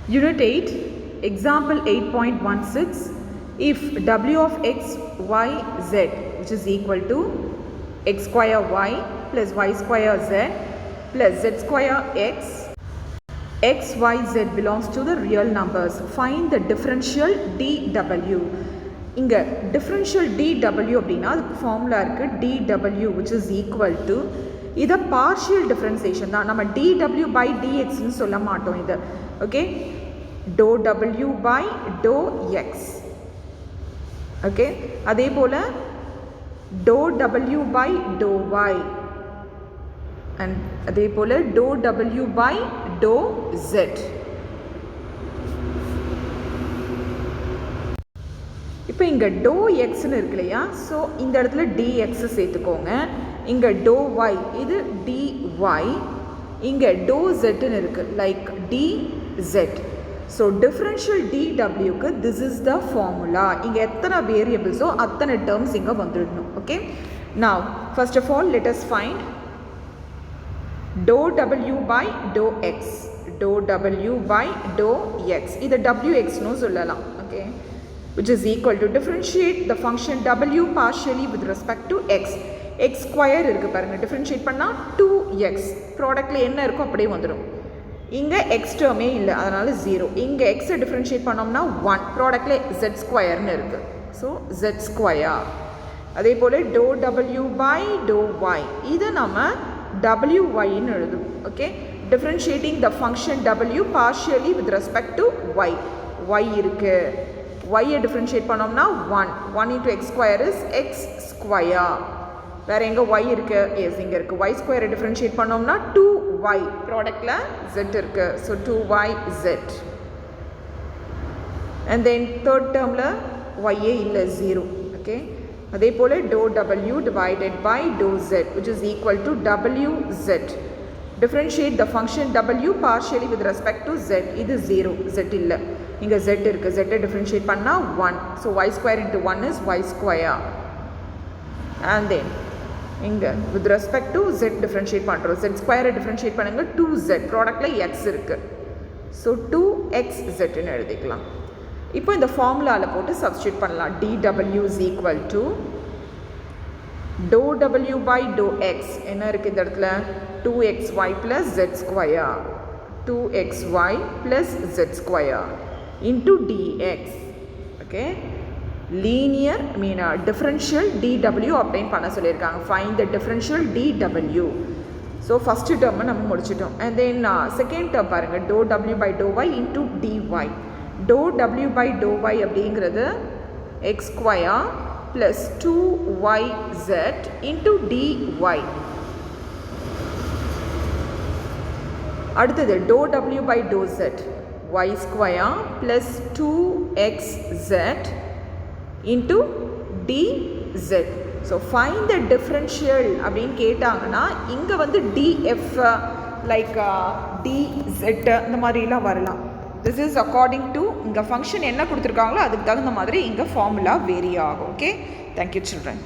Unit 8, example 8.16. If w of x, y, z, which is equal to x square y plus y square z plus z square x, x, y, z belongs to the real numbers. Find the differential dw. இங்க differential dw அப்படின்னா அதுக்கு formula இருக்கு dw which is equal to இத partial differentiation தான். நம்ம dw by dx ன்னு சொல்ல மாட்டோம் இது. Okay, dou w by dou x. Okay, அதே போல dou w by dou y and அதே போல dou w by dou z. இப்போ இங்கே டோ எக்ஸ்ன்னு இருக்கு இல்லையா, ஸோ இந்த இடத்துல dx சேர்த்துக்கோங்க. இங்கே டோ y இது dy, இங்கே டோ zன்னு இருக்குது லைக் dz. ஸோ டிஃப்ரென்ஷியல் dwக்கு திஸ் இஸ் த ஃபார்முலா. இங்கே எத்தனை வேரியபிள்ஸோ அத்தனை டேர்ம்ஸ் இங்கே வந்துடணும். Okay, now first of all let us find டோ w by டோ எக்ஸ், டோ w by டோ எக்ஸ், இதை wxன்னு சொல்லலாம். Okay, which is equal to differentiate the function w partially with respect to x. x square இருக்கு பாருங்க, differentiate பண்ணா 2x, ப்ராடக்ட்ல என்ன இருக்கோ அப்படியே வந்துடும். இங்க x டேர்மே இல்லை, அதனால 0. இங்க x differentiate பண்ணோம்னா 1, ப்ராடக்ட்ல z ஸ்கொயர்னு இருக்கு, ஸோ z ஸ்கொயர். அதே போல dou w by dou y, இதை நம்ம wyன்னு எழுதும். Okay, differentiating the function w partially with respect to y. y இருக்கு, y differentiate பண்ணோம்னா 1 into x square is x square. வேற எங்க y இருக்கு? எஸ், இங்க இருக்கு. y square differentiate பண்ணோம்னா 2y, ப்ராடக்ட்ல z இருக்கு, so 2yz. and then third termல y இல்ல 0. ஓகே, அதே போல dou w divided by dou z which is equal to wz. differentiate the function w partially with respect to z. இது 0, z இல்ல, இங்க z இருக்கு, z differentiate பண்ணா 1, so y square into 1 is y square. and then இங்க with respect to z differentiate பண்றோம், z square differentiate பண்ணுங்க 2z, ப்ராடக்ட்ல x இருக்கு, so 2xz ன்னு எழுதிக்கலாம். இப்போ இந்த ஃபார்முலால போட்டு சப்ஸ்டிட்யூட் பண்ணலாம். dw is equal to dou w by dou x, என்ன இருக்கு இந்த இடத்துல? 2xy plus z square, 2xy plus z square into dx. okay, linear differential dw obtain பண்ண சொல்லிருக்காங்க. find the differential dw. so first term நம்ம முடிச்சிட்டோம். and then second term பாருங்க, dou w by dou y into dy. dou w by dou y அப்படிங்கிறது x square plus 2yz into dy. அடுத்தது dou w by dou z, y square plus 2xz into dz. so find the differential அப்படின்னு கேட்டாங்கன்னா இங்க வந்து df like dz இந்த மாதிரிலாம் வரலாம். this is according to இங்க ஃபங்க்ஷன் என்ன கொடுத்துருக்காங்களோ அதுக்கு தகுந்த மாதிரி இங்க ஃபார்முலா வேரி ஆகும். Okay, thank you children.